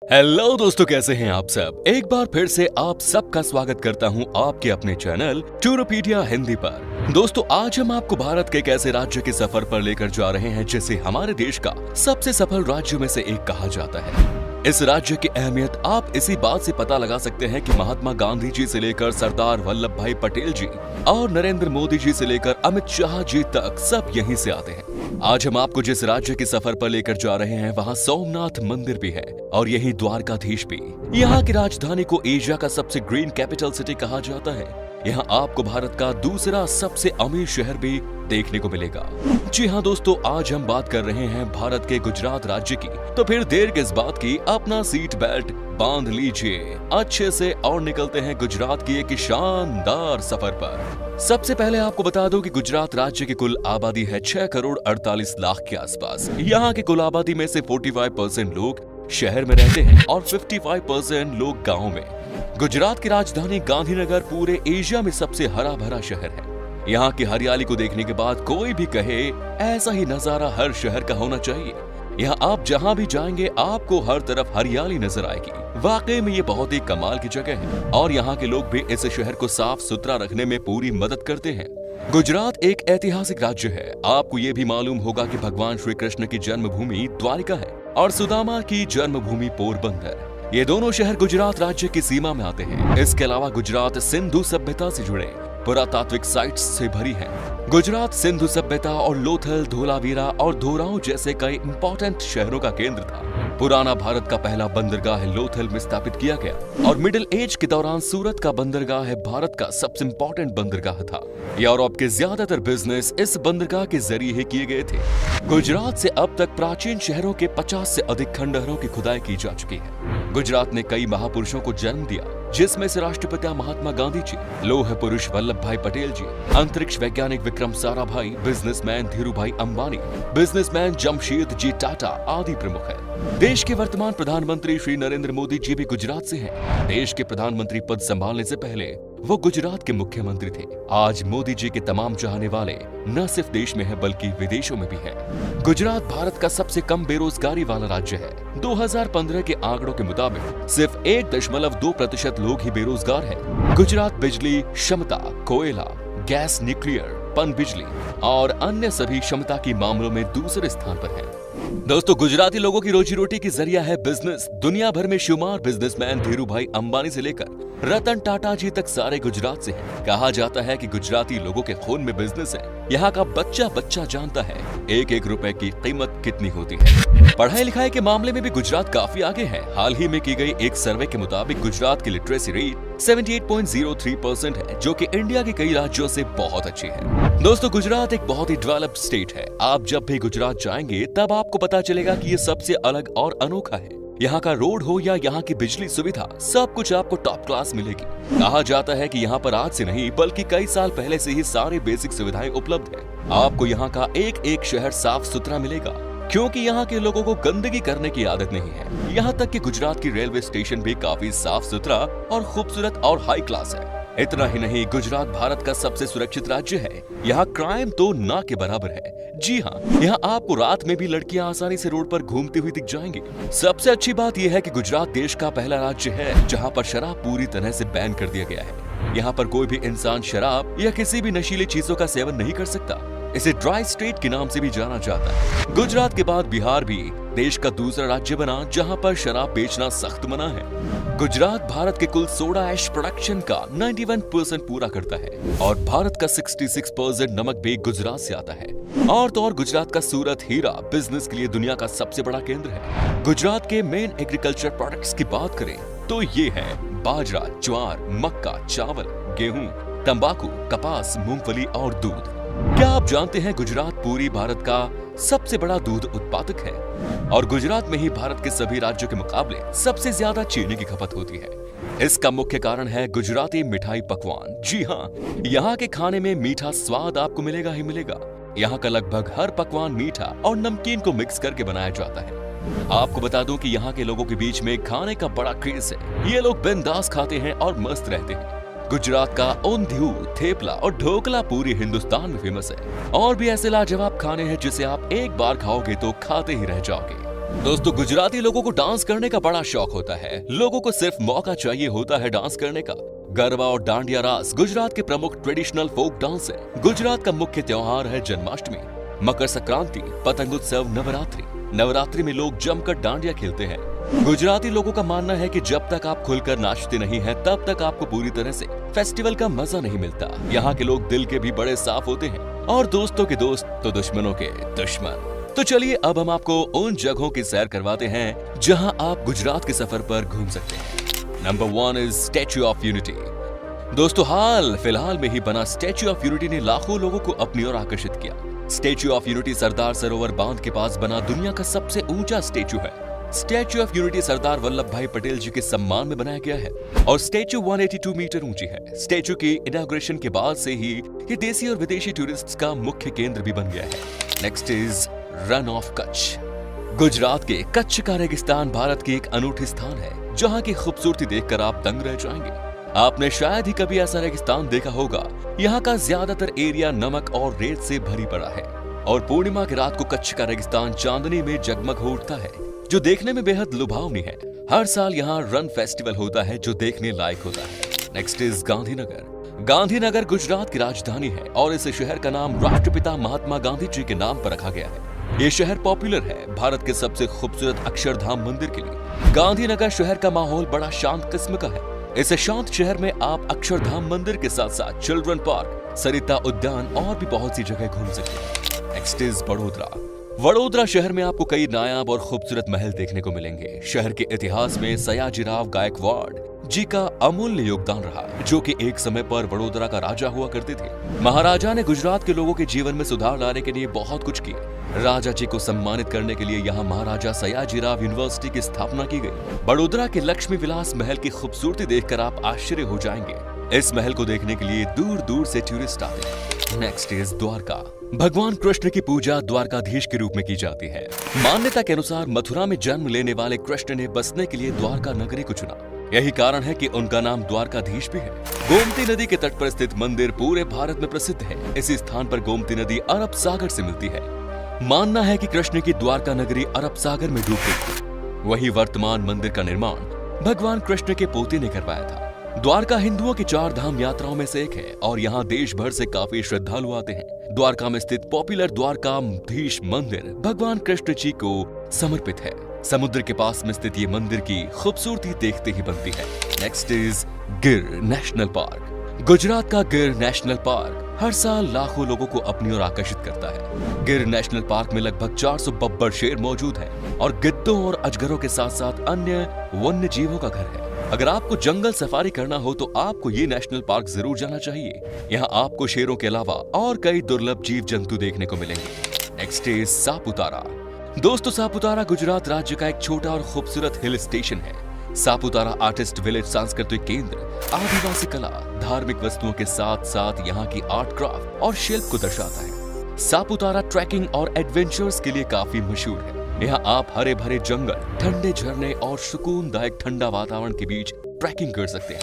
Hello दोस्तों, कैसे हैं आप सब। एक बार फिर से आप सबका स्वागत करता हूं आपके अपने चैनल टूरोपीडिया हिंदी पर। दोस्तों, आज हम आपको भारत के एक ऐसे राज्य के सफर पर लेकर जा रहे हैं जिसे हमारे देश का सबसे सफल राज्यों में से एक कहा जाता है। इस राज्य की अहमियत आप इसी बात से पता लगा सकते हैं कि महात्मा गांधी जी से लेकर सरदार वल्लभ भाई पटेल जी और नरेंद्र मोदी जी से लेकर अमित शाह जी तक सब यहीं से आते हैं। आज हम आपको जिस राज्य के सफर पर लेकर जा रहे हैं वहाँ सोमनाथ मंदिर भी है और यही द्वारकाधीश भी। यहाँ की राजधानी को एशिया का सबसे ग्रीन कैपिटल सिटी कहा जाता है। यहाँ आपको भारत का दूसरा सबसे अमीर शहर भी देखने को मिलेगा। जी हाँ दोस्तों, आज हम बात कर रहे हैं भारत के गुजरात राज्य की। तो फिर देर किस बात की, अपना सीट बेल्ट बांध लीजिए अच्छे से और निकलते हैं गुजरात की एक शानदार सफर पर। सबसे पहले आपको बता दूं कि गुजरात राज्य की कुल आबादी है 6 करोड़ 48 लाख के आसपास। यहाँ की कुल आबादी में से 45% लोग शहर में रहते हैं और 55% लोग गाँव में। गुजरात की राजधानी गांधीनगर पूरे एशिया में सबसे हरा भरा शहर है। यहाँ की हरियाली को देखने के बाद कोई भी कहे ऐसा ही नजारा हर शहर का होना चाहिए। यहाँ आप जहाँ भी जाएंगे आपको हर तरफ हरियाली नजर आएगी। वाकई में ये बहुत ही कमाल की जगह है और यहाँ के लोग भी इस शहर को साफ सुथरा रखने में पूरी मदद करते हैं। गुजरात एक ऐतिहासिक राज्य है। आपको ये भी मालूम होगा कि भगवान श्री कृष्ण की जन्मभूमि द्वारिका है और सुदामा की जन्मभूमि पोरबंदर। ये दोनों शहर गुजरात राज्य की सीमा में आते हैं। इसके अलावा गुजरात सिंधु सभ्यता से जुड़े पुरातात्विक साइट्स से भरी है। गुजरात सिंधु सभ्यता और लोथल, धोलावीरा और धोराऊ जैसे कई इंपॉर्टेंट शहरों का केंद्र था। पुराना भारत का पहला बंदरगाह लोथल में स्थापित किया गया और मिडिल एज के दौरान सूरत का बंदरगाह भारत का सबसे इंपॉर्टेंट बंदरगाह था। यूरोप के ज्यादातर बिजनेस इस बंदरगाह के जरिए ही किए गए थे। गुजरात से अब तक प्राचीन शहरों के 50 से अधिक खंडहरों की खुदाई की जा चुकी है। गुजरात ने कई महापुरुषों को जन्म दिया, जिसमें से राष्ट्रपिता महात्मा गांधी जी, लौह पुरुष वल्लभ भाई पटेल जी, अंतरिक्ष वैज्ञानिक विक्रम साराभाई, बिजनेसमैन धीरूभाई अंबानी, बिजनेसमैन जमशेद जी टाटा आदि प्रमुख है। देश के वर्तमान प्रधानमंत्री श्री नरेंद्र मोदी जी भी गुजरात से हैं। देश के प्रधानमंत्री पद संभालने से पहले वो गुजरात के मुख्यमंत्री थे। आज मोदी जी के तमाम चाहने वाले न सिर्फ देश में है बल्कि विदेशों में भी है। गुजरात भारत का सबसे कम बेरोजगारी वाला राज्य है। 2015 के आंकड़ों के मुताबिक सिर्फ 1.2% लोग ही बेरोजगार हैं। गुजरात बिजली क्षमता, कोयला, गैस, न्यूक्लियर, पन बिजली और अन्य सभी क्षमता के मामलों में दूसरे स्थान पर है। दोस्तों, गुजराती लोगों की रोजी रोटी की जरिया है बिजनेस। दुनिया भर में शुमार बिजनेसमैन धीरूभाई अंबानी से लेकर रतन टाटा जी तक सारे गुजरात से हैं। कहा जाता है कि गुजराती लोगों के खून में बिजनेस है। यहाँ का बच्चा बच्चा जानता है एक एक रुपए की कीमत कितनी होती है। पढ़ाई लिखाई के मामले में भी गुजरात काफी आगे है। हाल ही में की गई एक सर्वे के मुताबिक गुजरात की लिटरेसी रेट 78.03% है, जो कि इंडिया के कई राज्यों से बहुत अच्छी है। दोस्तों, गुजरात एक बहुत ही डेवलप्ड स्टेट है। आप जब भी गुजरात जाएंगे तब आपको पता चलेगा कि ये सबसे अलग और अनोखा है। यहाँ का रोड हो या यहाँ की बिजली सुविधा, सब कुछ आपको टॉप क्लास मिलेगी। कहा जाता है कि यहाँ पर आज से नहीं बल्कि कई साल पहले से ही सारी बेसिक सुविधाएं उपलब्ध है। आपको यहाँ का एक एक शहर साफ सुथरा मिलेगा, क्योंकि यहाँ के लोगों को गंदगी करने की आदत नहीं है। यहाँ तक कि गुजरात की रेलवे स्टेशन भी काफी साफ सुथरा और खूबसूरत और हाई क्लास है। इतना ही नहीं, गुजरात भारत का सबसे सुरक्षित राज्य है। यहाँ क्राइम तो ना के बराबर है। जी हाँ, यहाँ आपको रात में भी लड़कियाँ आसानी से रोड पर घूमती हुई दिख जाएंगी। सबसे अच्छी बात यह है कि गुजरात देश का पहला राज्य है जहाँ पर शराब पूरी तरह से बैन कर दिया गया है। यहाँ पर कोई भी इंसान शराब या किसी भी नशीली चीजों का सेवन नहीं कर सकता। इसे ड्राई स्टेट के नाम से भी जाना जाता है। गुजरात के बाद बिहार भी देश का दूसरा राज्य बना जहां पर शराब बेचना सख्त मना है। गुजरात भारत के कुल सोडा ऐश प्रोडक्शन का 91% पूरा करता है और भारत का 66% नमक भी गुजरात से आता है। और तो और गुजरात का सूरत हीरा बिजनेस के लिए दुनिया का सबसे बड़ा केंद्र है। गुजरात के मेन एग्रीकल्चर प्रोडक्ट्स की बात करें तो ये है बाजरा, ज्वार, मक्का, चावल, गेहूं, तंबाकू, कपास, मूंगफली और दूध। क्या आप जानते हैं गुजरात पूरी भारत का सबसे बड़ा दूध उत्पादक है और गुजरात में ही भारत के सभी राज्यों के मुकाबले सबसे ज्यादा चीनी की खपत होती है। इसका मुख्य कारण है गुजराती मिठाई पकवान। जी हाँ, यहाँ के खाने में मीठा स्वाद आपको मिलेगा ही मिलेगा। यहाँ का लगभग हर पकवान मीठा और नमकीन को मिक्स करके बनाया जाता है। आपको बता दूं कि यहाँ के लोगों के बीच में खाने का बड़ा क्रेज है। ये लोग बिंदास खाते हैं और मस्त रहते हैं। गुजरात का ऊंधियू, थेपला और ढोकला पूरे हिंदुस्तान में फेमस है। और भी ऐसे लाजवाब खाने हैं जिसे आप एक बार खाओगे तो खाते ही रह जाओगे। दोस्तों गुजराती लोगों को डांस करने का बड़ा शौक होता है। लोगों को सिर्फ मौका चाहिए होता है डांस करने का। गरबा और डांडिया रास गुजरात के प्रमुख ट्रेडिशनल फोक डांस है। गुजरात का मुख्य त्योहार है जन्माष्टमी, मकर संक्रांति, पतंग उत्सव, नवरात्रि। नवरात्रि में लोग जमकर डांडिया खेलते हैं। गुजराती लोगों का मानना है कि जब तक आप खुलकर नाचते नहीं हैं, तब तक आपको पूरी तरह से फेस्टिवल का मजा नहीं मिलता। यहाँ के लोग दिल के भी बड़े साफ होते हैं और दोस्तों के दोस्त तो दुश्मनों के दुश्मन। तो चलिए अब हम आपको उन जगहों की सैर करवाते हैं जहां आप गुजरात के सफर पर घूम सकते हैं। Number 1 is statue of unity. दोस्तों हाल फिलहाल में ही बना स्टैच्यू ऑफ यूनिटी ने लाखों लोगों को अपनी ओर आकर्षित किया। Statue of unity Sardar Sarovar बांध के पास बना दुनिया का सबसे ऊंचा स्टैच्यू है। Statue of unity Sardar Vallabh भाई पटेल जी के सम्मान में बनाया गया है और स्टैच्यू 182 मीटर ऊंची है। स्टैच्यू की इनॉग्रेशन के बाद से ही ये देसी और विदेशी टूरिस्ट्स का मुख्य केंद्र भी बन गया है। Next is run of Kutch. Gujarat के कच्छ का रेगिस्तान भारत की एक अनूठी स्थान है जहां की खूबसूरती देखकर आप दंग रह जाएंगे। आपने शायद ही कभी ऐसा रेगिस्तान देखा होगा। यहाँ का ज्यादातर एरिया नमक और रेत से भरी पड़ा है और पूर्णिमा की रात को कच्छ का रेगिस्तान चांदनी में जगमग हो उठता है, जो देखने में बेहद लुभावनी है। हर साल यहाँ रन फेस्टिवल होता है जो देखने लायक होता है। Next is Gandhinagar. गांधीनगर गुजरात की राजधानी है और इस शहर का नाम राष्ट्रपिता महात्मा गांधी जी के नाम पर रखा गया है। ये शहर पॉपुलर है भारत के सबसे खूबसूरत अक्षरधाम मंदिर के लिए। गांधीनगर शहर का माहौल बड़ा शांत किस्म का है। इस शांत शहर में आप अक्षरधाम मंदिर के साथ साथ चिल्ड्रन पार्क, सरिता उद्यान और भी बहुत सी जगह घूम सकते हैं। Next is Vadodara. वडोदरा शहर में आपको कई नायाब और खूबसूरत महल देखने को मिलेंगे। शहर के इतिहास में सयाजीराव गायकवाड़ जी का अमूल्य योगदान रहा, जो कि एक समय पर वडोदरा का राजा हुआ करते थे। महाराजा ने गुजरात के लोगों के जीवन में सुधार लाने के लिए बहुत कुछ किया। राजा जी को सम्मानित करने के लिए यहाँ महाराजा सयाजीराव यूनिवर्सिटी की स्थापना की गई। वडोदरा के लक्ष्मी विलास महल की खूबसूरती देखकर आप आश्चर्य हो जाएंगे। इस महल को देखने के लिए दूर दूर से टूरिस्ट आते हैं। Next is Dwarka. भगवान कृष्ण की पूजा द्वारकाधीश के रूप में की जाती है। मान्यता के अनुसार मथुरा में जन्म लेने वाले कृष्ण ने बसने के लिए द्वारका नगरी को चुना। यही कारण है कि उनका नाम द्वारकाधीश भी है। गोमती नदी के तट पर स्थित मंदिर पूरे भारत में प्रसिद्ध है। इसी स्थान पर गोमती नदी अरब सागर से मिलती है। मानना है कि कृष्ण की द्वारका नगरी अरब सागर में डूब गई थी। वही वर्तमान मंदिर का निर्माण भगवान कृष्ण के पोते ने करवाया था। द्वारका हिंदुओं की 4 धाम यात्राओं में से एक है और यहाँ देश भर से काफी श्रद्धालु आते हैं। द्वारका में स्थित पॉपुलर द्वारकाधीश मंदिर भगवान कृष्ण जी को समर्पित है। समुद्र के पास में स्थित ये मंदिर की खूबसूरती देखते ही बनती है। नेक्स्ट इज गिर नेशनल पार्क। गुजरात का गिर नेशनल पार्क हर साल लाखों लोगों को अपनी ओर आकर्षित करता है। गिर नेशनल पार्क में लगभग 400 बब्बर शेर मौजूद हैं और गिद्धों और अजगरों के साथ साथ अन्य वन्य जीवों का घर है। अगर आपको जंगल सफारी करना हो तो आपको ये नेशनल पार्क जरूर जाना चाहिए। यहाँ आपको शेरों के अलावा और कई दुर्लभ जीव जंतु देखने को मिलेंगे। Next is Saputara. दोस्तों सापुतारा गुजरात राज्य का एक छोटा और खूबसूरत हिल स्टेशन है। सापुतारा आर्टिस्ट विलेज सांस्कृतिक केंद्र आदिवासी कला, धार्मिक वस्तुओं के साथ साथ यहाँ की आर्ट क्राफ्ट और शिल्प को दर्शाता है। सापुतारा ट्रैकिंग और एडवेंचर्स के लिए काफी मशहूर है। यहाँ आप हरे भरे जंगल, ठंडे झरने और सुकूनदायक ठंडा वातावरण के बीच ट्रैकिंग कर सकते हैं।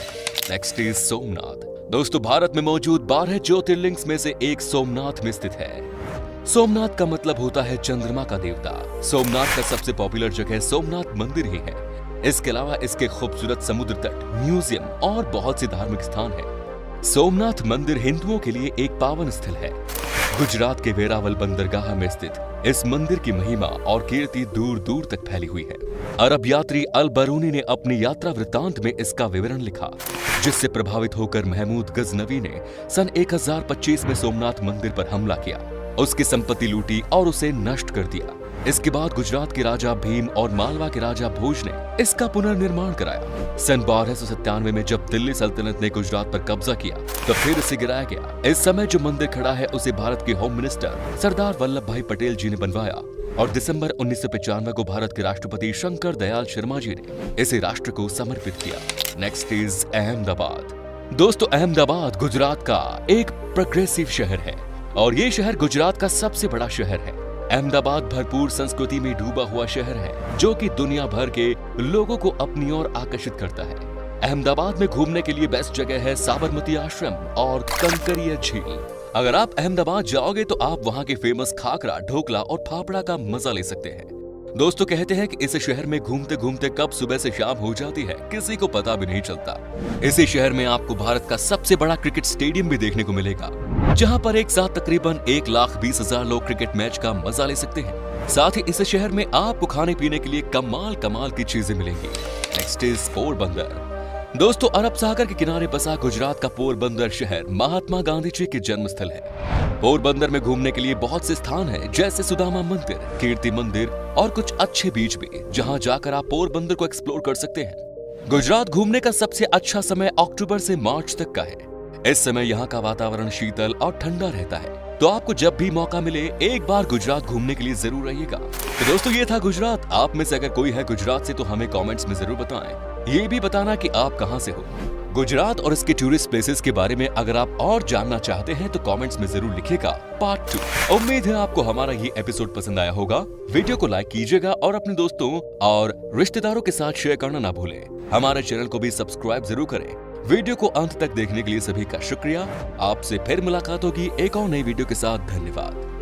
Next is Somnath. दोस्तों भारत में मौजूद 12 ज्योतिर्लिंग में से एक सोमनाथ में स्थित है। सोमनाथ का मतलब होता है चंद्रमा का देवता। सोमनाथ का सबसे पॉपुलर जगह सोमनाथ मंदिर ही है। इसके अलावा इसके खूबसूरत समुद्र तट, म्यूजियम और बहुत से धार्मिक स्थान है। सोमनाथ मंदिर हिंदुओं के लिए एक पावन स्थल है। गुजरात के वेरावल बंदरगाह में स्थित इस मंदिर की महिमा और कीर्ति दूर दूर तक फैली हुई है। अरब यात्री अल बरूनी ने अपनी यात्रा वृत्तांत में इसका विवरण लिखा, जिससे प्रभावित होकर महमूद गजनवी ने सन 1025 में सोमनाथ मंदिर पर हमला किया, उसकी संपत्ति लूटी और उसे नष्ट कर दिया। इसके बाद गुजरात के राजा भीम और मालवा के राजा भोज ने इसका पुनर्निर्माण कराया। सन 1297 में जब दिल्ली सल्तनत ने गुजरात पर कब्जा किया तो फिर इसे गिराया गया। इस समय जो मंदिर खड़ा है उसे भारत के होम मिनिस्टर सरदार वल्लभ भाई पटेल जी ने बनवाया और दिसंबर 1995 को भारत के राष्ट्रपति शंकर दयाल शर्मा जी ने इसे राष्ट्र को समर्पित किया। Next is Ahmedabad. दोस्तों अहमदाबाद गुजरात का एक प्रोग्रेसिव शहर है और ये शहर गुजरात का सबसे बड़ा शहर है। अहमदाबाद भरपूर संस्कृति में डूबा हुआ शहर है जो कि दुनिया भर के लोगों को अपनी ओर आकर्षित करता है। अहमदाबाद में घूमने के लिए बेस्ट जगह है साबरमती आश्रम और कंकरिया झील। अगर आप अहमदाबाद जाओगे तो आप वहाँ के फेमस खाकरा, ढोकला और फाफड़ा का मजा ले सकते हैं। दोस्तों कहते हैं कि इस शहर में घूमते घूमते कब सुबह से शाम हो जाती है किसी को पता भी नहीं चलता। इसी शहर में आपको भारत का सबसे बड़ा क्रिकेट स्टेडियम भी देखने को मिलेगा, जहां पर एक साथ तकरीबन 1,20,000 लोग क्रिकेट मैच का मजा ले सकते हैं। साथ ही इस शहर में आपको खाने पीने के लिए कमाल कमाल की चीजें मिलेंगी। Next is Porbandar. दोस्तों अरब सागर के किनारे बसा गुजरात का पोरबंदर शहर महात्मा गांधी जी के जन्म स्थल है। पोरबंदर में घूमने के लिए बहुत से स्थान हैं, जैसे सुदामा मंदिर, कीर्ति मंदिर और कुछ अच्छे बीच भी, जहां जाकर आप पोरबंदर को एक्सप्लोर कर सकते हैं। गुजरात घूमने का सबसे अच्छा समय अक्टूबर से मार्च तक का है। इस समय यहाँ का वातावरण शीतल और ठंडा रहता है, तो आपको जब भी मौका मिले एक बार गुजरात घूमने के लिए जरूर आइएगा। तो दोस्तों ये था गुजरात। आप में से अगर कोई है गुजरात से तो हमें कमेंट्स में जरूर बताएं। ये भी बताना कि आप कहां से हो। गुजरात और इसके टूरिस्ट प्लेसेस के बारे में अगर आप और जानना चाहते हैं तो कमेंट्स में जरूर लिखिएगा पार्ट 2। उम्मीद है आपको हमारा ये एपिसोड पसंद आया होगा। वीडियो को लाइक कीजिएगा और अपने दोस्तों और रिश्तेदारों के साथ शेयर करना ना भूलें। हमारे चैनल को भी सब्सक्राइब जरूर करें। वीडियो को अंत तक देखने के लिए सभी का शुक्रिया। आपसे फिर मुलाकात होगी एक और नई वीडियो के साथ। धन्यवाद।